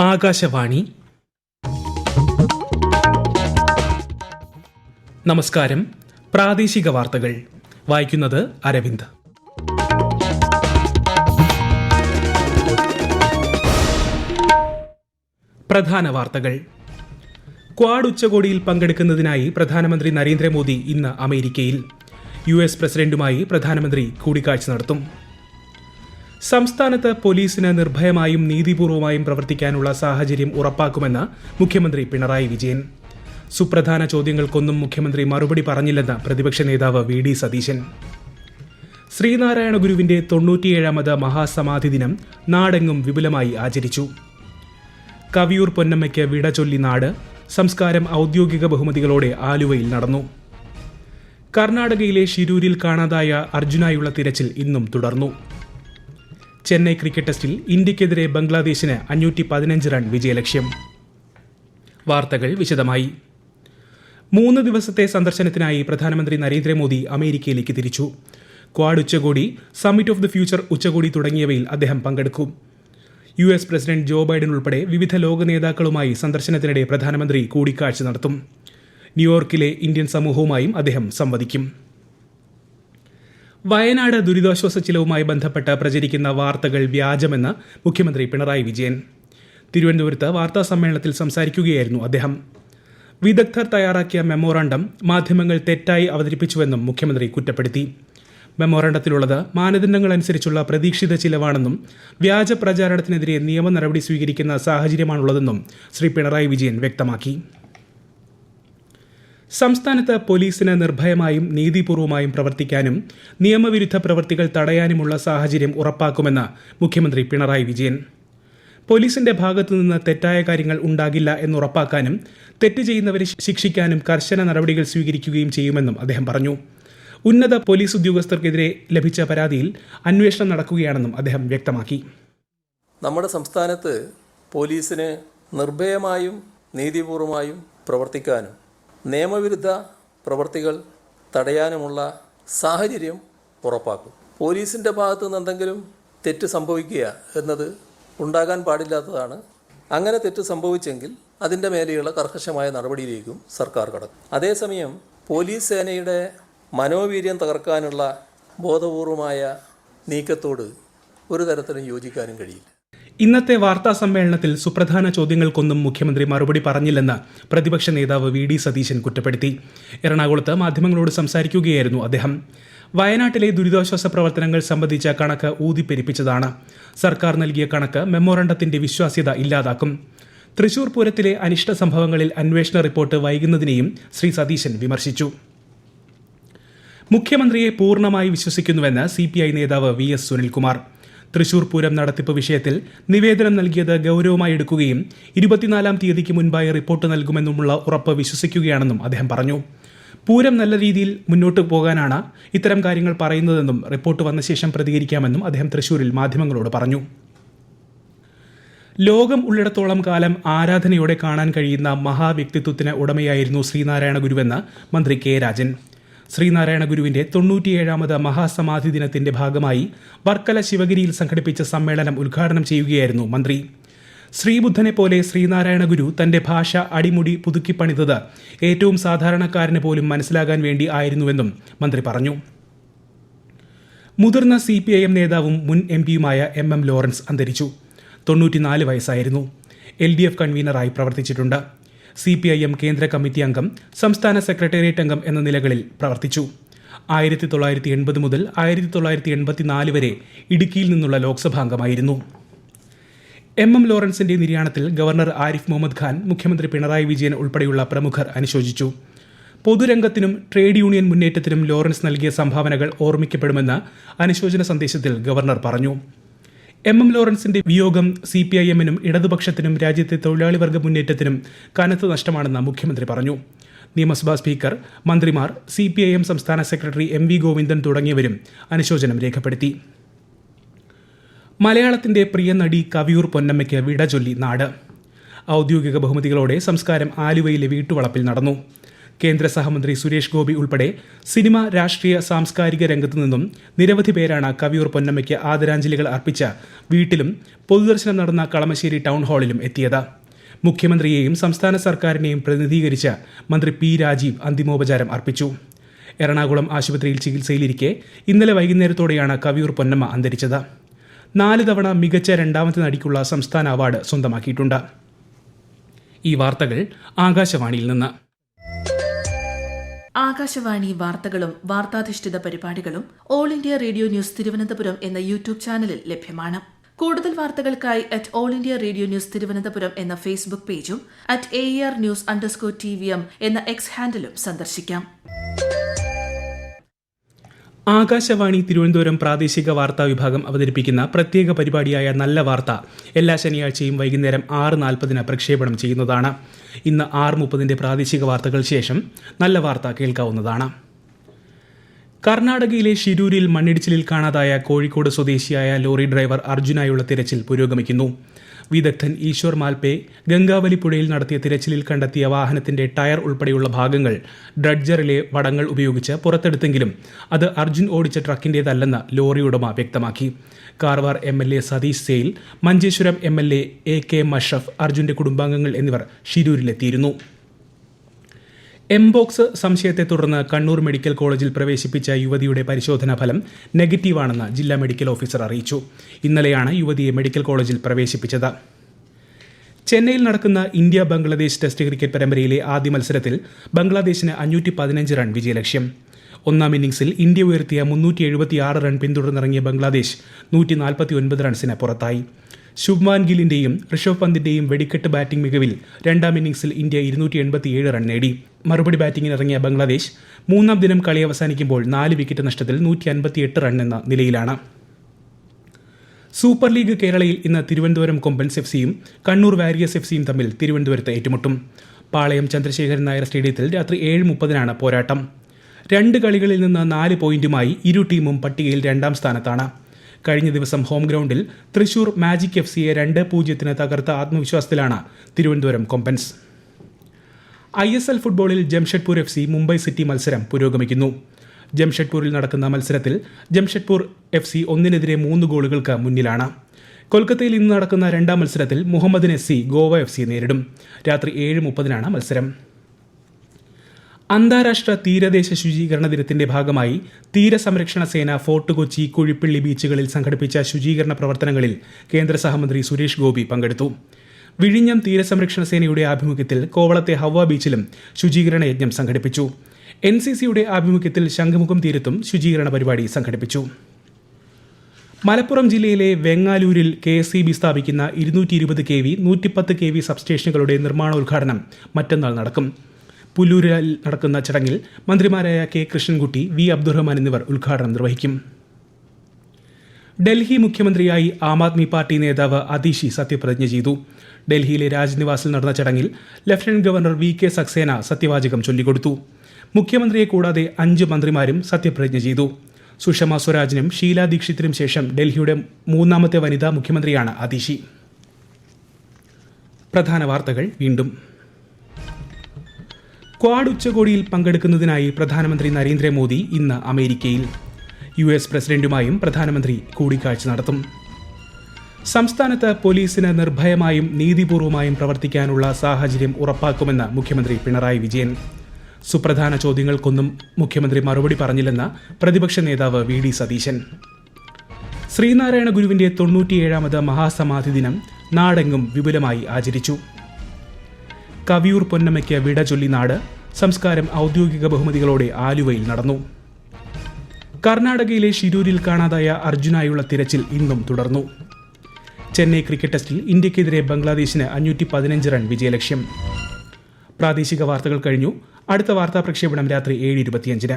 ആകാശവാണി. നമസ്കാരം. പ്രാദേശിക വാർത്തകൾ വായിക്കുന്നത് അരവിന്ദ്. പ്രധാന വാർത്തകൾ. ക്വാഡ് ഉച്ചകോടിയിൽ പങ്കെടുക്കുന്നതിനായി പ്രധാനമന്ത്രി നരേന്ദ്രമോദി ഇന്ന് അമേരിക്കയിൽ. US പ്രസിഡന്റുമായി പ്രധാനമന്ത്രി കൂടിക്കാഴ്ച നടത്തും. സംസ്ഥാനത്ത് പോലീസിന് നിർഭയമായും നീതിപൂർവമായും പ്രവർത്തിക്കാനുള്ള സാഹചര്യം ഉറപ്പാക്കുമെന്ന് മുഖ്യമന്ത്രി പിണറായി വിജയൻ. സുപ്രധാന ചോദ്യങ്ങൾക്കൊന്നും മുഖ്യമന്ത്രി മറുപടി പറഞ്ഞില്ലെന്ന് പ്രതിപക്ഷ നേതാവ് VD സതീശൻ. ശ്രീനാരായണ ഗുരുവിന്റെ 97ാമത് മഹാസമാധി ദിനം നാടെങ്ങും വിപുലമായി ആചരിച്ചു. കവിയൂർ പൊന്നമ്മയ്ക്ക് വിട ചൊല്ലി നാട്. സംസ്കാരം ഔദ്യോഗിക ബഹുമതികളോടെ ആലുവയിൽ നടന്നു. കർണാടകയിലെ ഷിരൂരിൽ കാണാതായ അർജുനായുള്ള തിരച്ചിൽ ഇന്നും തുടർന്നു. ചെന്നൈ ക്രിക്കറ്റ് ടെസ്റ്റിൽ ഇന്ത്യക്കെതിരെ ബംഗ്ലാദേശിന് 515 റൺ വിജയലക്ഷ്യം. വാർത്തകൾ വിശദമായി. 3 ദിവസത്തെ സന്ദർശനത്തിനായി പ്രധാനമന്ത്രി നരേന്ദ്രമോദി അമേരിക്കയിലേക്ക് തിരിച്ചു. ക്വാഡ് ഉച്ചകോടി, സമ്മിറ്റ് ഓഫ് ദി ഫ്യൂച്ചർ ഉച്ചകോടി തുടങ്ങിയവയിൽ അദ്ദേഹം പങ്കെടുക്കും. US പ്രസിഡന്റ് ജോ ബൈഡൻ ഉൾപ്പെടെ വിവിധ ലോക നേതാക്കളുമായി സന്ദർശനത്തിനിടെ പ്രധാനമന്ത്രി കൂടിക്കാഴ്ച നടത്തും. ന്യൂയോർക്കിലെ ഇന്ത്യൻ സമൂഹവുമായും അദ്ദേഹം സംവദിക്കും. വയനാട് ദുരിതാശ്വാസ ചിലവുമായി ബന്ധപ്പെട്ട് പ്രചരിക്കുന്ന വാർത്തകൾ വ്യാജമെന്ന് മുഖ്യമന്ത്രി പിണറായി വിജയൻ. തിരുവനന്തപുരത്ത് വാർത്താ സമ്മേളനത്തിൽ സംസാരിക്കുകയായിരുന്നു അദ്ദേഹം. വിദഗ്ധർ തയ്യാറാക്കിയ മെമ്മോറാണ്ടം മാധ്യമങ്ങൾ തെറ്റായി അവതരിപ്പിച്ചുവെന്നും മുഖ്യമന്ത്രി കുറ്റപ്പെടുത്തി. മെമ്മോറാണ്ടത്തിലുള്ളത് മാനദണ്ഡങ്ങൾ അനുസരിച്ചുള്ള പ്രതീക്ഷിത ചിലവാണെന്നും വ്യാജ പ്രചാരണത്തിനെതിരെ നിയമ നടപടി സ്വീകരിക്കുന്ന സാഹചര്യമാണുള്ളതെന്നും ശ്രീ പിണറായി വിജയൻ വ്യക്തമാക്കി. സംസ്ഥാനത്ത് പോലീസിന് നിർഭയമായും നീതിപൂർവമായും പ്രവർത്തിക്കാനും നിയമവിരുദ്ധ പ്രവൃത്തികൾ തടയാനുമുള്ള സാഹചര്യം ഉറപ്പാക്കുമെന്ന് മുഖ്യമന്ത്രി പിണറായി വിജയൻ. പോലീസിന്റെ ഭാഗത്തുനിന്ന് തെറ്റായ കാര്യങ്ങൾ ഉണ്ടാകില്ല എന്നുറപ്പാക്കാനും തെറ്റ് ചെയ്യുന്നവരെ ശിക്ഷിക്കാനും കർശന നടപടികൾ സ്വീകരിക്കുകയും ചെയ്യുമെന്നും അദ്ദേഹം പറഞ്ഞു. ഉന്നത പോലീസ് ഉദ്യോഗസ്ഥർക്കെതിരെ ലഭിച്ച പരാതിയിൽ അന്വേഷണം നടക്കുകയാണെന്നും അദ്ദേഹം വ്യക്തമാക്കി. നമ്മുടെ സംസ്ഥാനത്ത് പോലീസിന് നിർഭയമായും നീതിപൂർവമായും പ്രവർത്തിക്കാനും നിയമവിരുദ്ധ പ്രവർത്തികൾ തടയാനുമുള്ള സാഹചര്യം ഉറപ്പാക്കും. പോലീസിൻ്റെ ഭാഗത്തു നിന്ന് എന്തെങ്കിലും തെറ്റ് സംഭവിക്കുക എന്നത് ഉണ്ടാകാൻ പാടില്ലാത്തതാണ്. അങ്ങനെ തെറ്റ് സംഭവിച്ചെങ്കിൽ അതിൻ്റെ മേലെയുള്ള കർക്കശമായ നടപടിയിലേക്കും സർക്കാർ കടക്കും. അതേസമയം പോലീസ് സേനയുടെ മനോവീര്യം തകർക്കാനുള്ള ബോധപൂർവമായ നീക്കത്തോട് ഒരു തരത്തിലും യോജിക്കാനും കഴിയില്ല. ഇന്നത്തെ വാർത്താ സമ്മേളനത്തിൽ സുപ്രധാന ചോദ്യങ്ങൾക്കൊന്നും മുഖ്യമന്ത്രി മറുപടി പറഞ്ഞില്ലെന്ന് പ്രതിപക്ഷ നേതാവ് VD സതീശൻ കുറ്റപ്പെടുത്തി. എറണാകുളത്ത് മാധ്യമങ്ങളോട് സംസാരിക്കുകയായിരുന്നു അദ്ദേഹം. വയനാട്ടിലെ ദുരിതാശ്വാസ പ്രവർത്തനങ്ങൾ സംബന്ധിച്ച കണക്ക് ഊതിപ്പെരിപ്പിച്ചതാണ്. സർക്കാർ നൽകിയ കണക്ക് മെമ്മോറാണ്ടത്തിന്റെ വിശ്വാസ്യത ഇല്ലാതാക്കും. തൃശൂർ പൂരത്തിലെ അനിഷ്ട സംഭവങ്ങളിൽ അന്വേഷണ റിപ്പോർട്ട് വൈകുന്നതിനെയും ശ്രീ സതീശൻ വിമർശിച്ചു. മുഖ്യമന്ത്രിയെ പൂർണ്ണമായി വിശ്വസിക്കുന്നുവെന്ന് CPI നേതാവ് VS സുനിൽകുമാർ. തൃശൂർ പൂരം നടത്തിപ്പ് വിഷയത്തിൽ നിവേദനം നൽകിയത് ഗൌരവമായി എടുക്കുകയും 24-ാം തീയതിക്ക് മുൻപായി റിപ്പോർട്ട് നൽകുമെന്നുമുള്ള ഉറപ്പ് വിശ്വസിക്കുകയാണെന്നും അദ്ദേഹം പറഞ്ഞു. പൂരം നല്ല രീതിയിൽ മുന്നോട്ട് പോകാനാണ് ഇത്തരം കാര്യങ്ങൾ പറയുന്നതെന്നും റിപ്പോർട്ട് വന്ന ശേഷം പ്രതികരിക്കാമെന്നും അദ്ദേഹം തൃശൂരിൽ മാധ്യമങ്ങളോട് പറഞ്ഞു. ലോകം ഉള്ളിടത്തോളം കാലം ആരാധനയോടെ കാണാൻ കഴിയുന്ന മഹാവ്യക്തിത്വത്തിന് ഉടമയായിരുന്നു ശ്രീനാരായണ ഗുരുവെന്ന് മന്ത്രി K രാജൻ. ശ്രീനാരായണ ഗുരുവിന്റെ 97ാമത് മഹാസമാധി ദിനത്തിന്റെ ഭാഗമായി വർക്കല ശിവഗിരിയിൽ സംഘടിപ്പിച്ച സമ്മേളനം ഉദ്ഘാടനം ചെയ്യുകയായിരുന്നു മന്ത്രി. ശ്രീബുദ്ധനെ പോലെ ശ്രീനാരായണ ഗുരു തന്റെ ഭാഷ അടിമുടി പുതുക്കിപ്പണിതത് ഏറ്റവും സാധാരണക്കാരന് പോലും മനസ്സിലാകാൻ വേണ്ടി ആയിരുന്നുവെന്നും മന്ത്രി പറഞ്ഞു. മുതിർന്ന CPIM നേതാവും മുൻ MPയുമായ MM ലോറൻസ് അന്തരിച്ചു. 94 വയസ്സായിരുന്നു. LDF കൺവീനറായി പ്രവർത്തിച്ചിട്ടുണ്ട്. CPIM കേന്ദ്ര കമ്മിറ്റി അംഗം, സംസ്ഥാന സെക്രട്ടേറിയറ്റ് അംഗം എന്ന നിലകളിൽ പ്രവർത്തിച്ചു. 1980 മുതൽ 1984 വരെ ഇടുക്കിയിൽ നിന്നുള്ള ലോക്സഭാംഗമായിരുന്നു. MM ലോറൻസിന്റെ നിര്യാണത്തിൽ ഗവർണർ ആരിഫ് മുഹമ്മദ് ഖാൻ, മുഖ്യമന്ത്രി പിണറായി വിജയൻ ഉൾപ്പെടെയുള്ള പ്രമുഖർ അനുശോചിച്ചു. പൊതുരംഗത്തിനും ട്രേഡ് യൂണിയൻ മുന്നേറ്റത്തിനും ലോറൻസ് നൽകിയ സംഭാവനകൾ ഓർമ്മിക്കപ്പെടുമെന്ന് അനുശോചന സന്ദേശത്തിൽ ഗവർണർ പറഞ്ഞു. MM ലോറൻസിന്റെ വിയോഗം CPIMനും ഇടതുപക്ഷത്തിനും രാജ്യത്തെ തൊഴിലാളി വർഗ മുന്നേറ്റത്തിനും കനത്ത നഷ്ടമാണെന്ന് മുഖ്യമന്ത്രി പറഞ്ഞു. നിയമസഭാ സ്പീക്കർ, മന്ത്രിമാർ, CPIM സംസ്ഥാന സെക്രട്ടറി MV ഗോവിന്ദൻ തുടങ്ങിയവരും അനുശോചനം രേഖപ്പെടുത്തി. മലയാളത്തിന്റെ പ്രിയ നടി കവിയൂർ പൊന്നമ്മയ്ക്ക് വിട ചൊല്ലി നാട്. ഔദ്യോഗിക ബഹുമതികളോടെ സംസ്കാരം ആലുവയിലെ വീട്ടുവളപ്പിൽ നടന്നു. കേന്ദ്ര സഹമന്ത്രി സുരേഷ് ഗോപി ഉൾപ്പെടെ സിനിമ, രാഷ്ട്രീയ, സാംസ്കാരിക രംഗത്തു നിന്നും നിരവധി പേരാണ് കവിയൂർ പൊന്നമ്മയ്ക്ക് ആദരാഞ്ജലികൾ അർപ്പിച്ച വീട്ടിലും പൊതുദർശനം നടന്ന കളമശ്ശേരി ടൗൺ ഹാളിലും എത്തിയത്. മുഖ്യമന്ത്രിയെയും സംസ്ഥാന സർക്കാരിനെയും പ്രതിനിധീകരിച്ച മന്ത്രി പി രാജീവ് അന്തിമോപചാരം അർപ്പിച്ചു. എറണാകുളം ആശുപത്രിയിൽ ചികിത്സയിലിരിക്കെ ഇന്നലെ വൈകുന്നേരത്തോടെയാണ് കവിയൂർ പൊന്നമ്മ അന്തരിച്ചത്. 4 തവണ മികച്ച രണ്ടാമത്തെ നടിക്കുള്ള സംസ്ഥാന അവാർഡ് സ്വന്തമാക്കിയിട്ടുണ്ട്. ഈ വാർത്തകൾ ആകാശവാണിയിൽ നിന്ന്. ആകാശവാണി വാർത്തകളും വാർത്താധിഷ്ഠിത പരിപാടികളും all India radio news Thiruvananthapuram എന്ന യൂട്യൂബ് ചാനലിൽ ലഭ്യമാണ്. കൂടുതൽ വാർത്തകൾക്കായി @all India radio news Thiruvananthapuram എന്ന ഫേസ്ബുക്ക് പേജും @AER_News_TVM എന്ന എക്സ് ഹാൻഡിലും സന്ദർശിക്കാം. ആകാശവാണി തിരുവനന്തപുരം പ്രാദേശിക വാർത്താ വിഭാഗം അവതരിപ്പിക്കുന്ന പ്രത്യേക പരിപാടിയായ നല്ല വാർത്ത എല്ലാ ശനിയാഴ്ചയും വൈകുന്നേരം 6:40 പ്രക്ഷേപണം ചെയ്യുന്നതാണ്. ഇന്ന് 6:30 പ്രാദേശിക വാർത്തകൾ ശേഷം നല്ല വാർത്ത കേൾക്കാവുന്നതാണ്. കർണാടകയിലെ ഷിരൂരിൽ മണ്ണിടിച്ചിലിൽ കാണാതായ കോഴിക്കോട് സ്വദേശിയായ ലോറി ഡ്രൈവർ അർജുനായുള്ള തിരച്ചിൽ പുരോഗമിക്കുന്നു. വിദഗ്ധൻ ഈശ്വർ മാൽപേ ഗംഗാവലി പുഴയിൽ നടത്തിയ തിരച്ചിലിൽ കണ്ടെത്തിയ വാഹനത്തിന്റെ ടയർ ഉൾപ്പെടെയുള്ള ഭാഗങ്ങൾ ഡ്രഡ്ജറിലെ വടങ്ങൾ ഉപയോഗിച്ച് പുറത്തെടുത്തെങ്കിലും അത് അർജുൻ ഓടിച്ച ട്രക്കിന്റേതല്ലെന്ന് ലോറി ഉടമ വ്യക്തമാക്കി. Karwar MLA Satish Sail, Manjeshwaram MLA AK Mashraf, അർജുന്റെ കുടുംബാംഗങ്ങൾ എന്നിവർ ഷിരൂരിലെത്തിയിരുന്നു. എംബോക്സ് സംശയത്തെ തുടർന്ന് കണ്ണൂർ മെഡിക്കൽ കോളേജിൽ പ്രവേശിപ്പിച്ച യുവതിയുടെ പരിശോധനാ ഫലം നെഗറ്റീവാണെന്ന് ജില്ലാ മെഡിക്കൽ ഓഫീസർ അറിയിച്ചു. ഇന്നലെയാണ് യുവതിയെ മെഡിക്കൽ കോളേജിൽ പ്രവേശിപ്പിച്ചത്. ചെന്നൈയിൽ നടക്കുന്ന ഇന്ത്യ ബംഗ്ലാദേശ് ടെസ്റ്റ് ക്രിക്കറ്റ് പരമ്പരയിലെ ആദ്യ മത്സരത്തിൽ ബംഗ്ലാദേശിന് 515 റൺ വിജയലക്ഷ്യം. ഒന്നാം ഇന്നിംഗ്സിൽ ഇന്ത്യ ഉയർത്തിയ 376 റൺ പിന്തുടർന്നിറങ്ങിയ ബംഗ്ലാദേശ് 149 റൺസിന് പുറത്തായി. ശുഭ്മാൻ ഗില്ലിന്റെയും ഋഷഭ് പന്തിന്റെയും വെടിക്കെട്ട് ബാറ്റിംഗ് മികവിൽ രണ്ടാം ഇന്നിംഗ്സിൽ ഇന്ത്യ 287 റൺ നേടി. മറുപടി ബാറ്റിംഗിനിറങ്ങിയ ബംഗ്ലാദേശ് മൂന്നാം ദിനം കളി അവസാനിക്കുമ്പോൾ 4 വിക്കറ്റ് നഷ്ടത്തിൽ 158 റൺ എന്ന നിലയിലാണ്. സൂപ്പർ ലീഗ് കേരളയിൽ ഇന്ന് തിരുവനന്തപുരം കൊമ്പൻസ് FCയും കണ്ണൂർ വാരിയേഴ്സ് FCയും തമ്മിൽ തിരുവനന്തപുരത്ത് ഏറ്റുമുട്ടും. പാളയം ചന്ദ്രശേഖരൻ നായർ സ്റ്റേഡിയത്തിൽ രാത്രി 7:30 പോരാട്ടം. 2 കളികളിൽ നിന്ന് 4 പോയിന്റുമായി ഇരു ടീമും പട്ടികയിൽ 2ാം സ്ഥാനത്താണ്. കഴിഞ്ഞ ദിവസം ഹോം ഗ്രൗണ്ടിൽ തൃശൂർ മാജിക് FCയെ 2-0 തകർത്ത ആത്മവിശ്വാസത്തിലാണ് തിരുവനന്തപുരം കൊമ്പൻസ്. ISL ഫുട്ബോളിൽ ജംഷഡ്പൂർ FC മുംബൈ സിറ്റി മത്സരം പുരോഗമിക്കുന്നു. ജംഷഡ്പൂരിൽ നടക്കുന്ന മത്സരത്തിൽ ജംഷഡ്പൂർ FC 1-3 ഗോളുകൾക്ക് മുന്നിലാണ്. കൊൽക്കത്തയിൽ ഇന്ന് നടക്കുന്ന 2ാം മത്സരത്തിൽ മുഹമ്മദൻ SC ഗോവ FC നേരിടും. രാത്രി 7:30 മത്സരം. അന്താരാഷ്ട്ര തീരദേശ ശുചീകരണ ദിനത്തിന്റെ ഭാഗമായി തീരസംരക്ഷണ സേന ഫോർട്ട് കൊച്ചി, കുഴിപ്പള്ളി ബീച്ചുകളിൽ സംഘടിപ്പിച്ച ശുചീകരണ പ്രവർത്തനങ്ങളിൽ കേന്ദ്ര സഹമന്ത്രി സുരേഷ് ഗോപി പങ്കെടുത്തു. വിഴിഞ്ഞം തീരസംരക്ഷണ സേനയുടെ ആഭിമുഖ്യത്തിൽ കോവളത്തെ ഹവ്വ ബീച്ചിലും ശുചീകരണ യജ്ഞം സംഘടിപ്പിച്ചു. NCCയുടെ ആഭിമുഖ്യത്തിൽ ശംഖുമുഖം തീരത്തും ശുചീകരണ പരിപാടി സംഘടിപ്പിച്ചു. മലപ്പുറം ജില്ലയിലെ വെങ്ങാലൂരിൽ KSEB സ്ഥാപിക്കുന്ന 220 kV, 110 kV സബ്സ്റ്റേഷനുകളുടെ നിർമ്മാണോദ്ഘാടനം മറ്റന്നാൾ നടക്കും. പുല്ലൂരിൽ നടക്കുന്ന ചടങ്ങിൽ മന്ത്രിമാരായ K കൃഷ്ണൻകുട്ടി, V അബ്ദുറഹ്മാൻ എന്നിവർ ഉദ്ഘാടനം നിർവഹിക്കും. ഡൽഹി മുഖ്യമന്ത്രിയായി ആം ആദ്മി പാർട്ടി നേതാവ് അതിഷി സത്യപ്രതിജ്ഞ ചെയ്തു. ഡൽഹിയിലെ രാജ്നിവാസിൽ നടന്ന ചടങ്ങിൽ ലഫ്റ്റനന്റ് ഗവർണർ VK സക്സേന സത്യവാചകം ചൊല്ലിക്കൊടുത്തു. മുഖ്യമന്ത്രിയെ കൂടാതെ 5 മന്ത്രിമാരും സത്യപ്രതിജ്ഞ ചെയ്തു. സുഷമ സ്വരാജിനും ഷീല ദീക്ഷിത്തിനും ശേഷം ഡൽഹിയുടെ 3ാമത്തെ വനിതാ മുഖ്യമന്ത്രിയാണ് അതിഷി. പ്രധാന വാർത്തകൾ വീണ്ടും. ക്വാഡ് ഉച്ചകോടിയിൽ പങ്കെടുക്കുന്നതിനായി പ്രധാനമന്ത്രി നരേന്ദ്രമോദി ഇന്ന് അമേരിക്കയിൽ. US പ്രസിഡന്റുമായും പ്രധാനമന്ത്രി കൂടിക്കാഴ്ച നടത്തും. സംസ്ഥാനത്ത് പോലീസിന് നിർഭയമായും നീതിപൂർവമായും പ്രവർത്തിക്കാനുള്ള സാഹചര്യം ഉറപ്പാക്കുമെന്ന് മുഖ്യമന്ത്രി പിണറായി വിജയൻ. സുപ്രധാന ചോദ്യങ്ങൾക്കൊന്നും മുഖ്യമന്ത്രി മറുപടി പറഞ്ഞില്ലെന്ന് പ്രതിപക്ഷ നേതാവ് VD സതീശൻ. ശ്രീനാരായണ ഗുരുവിന്റെ 97ാമത് മഹാസമാധി ദിനം നാടെങ്ങും വിപുലമായി ആചരിച്ചു. കവിയൂർ പൊന്നമ്മയ്ക്ക് വിട ചൊല്ലി നാട്. സംസ്കാരം ഔദ്യോഗിക ബഹുമതികളോടെ ആലുവയിൽ നടന്നു. കർണാടകയിലെ ഷിരൂരിൽ കാണാതായ അർജുനായുള്ള തിരച്ചിൽ ഇന്നും തുടർന്നു. ചെന്നൈ ക്രിക്കറ്റ് ടെസ്റ്റിൽ ഇന്ത്യക്കെതിരെ ബംഗ്ലാദേശിന് 515 റൺ വിജയലക്ഷ്യം. പ്രാദേശിക വാർത്തകൾ കഴിഞ്ഞു. അടുത്ത വാർത്താ പ്രക്ഷേപണം രാത്രി 7:25.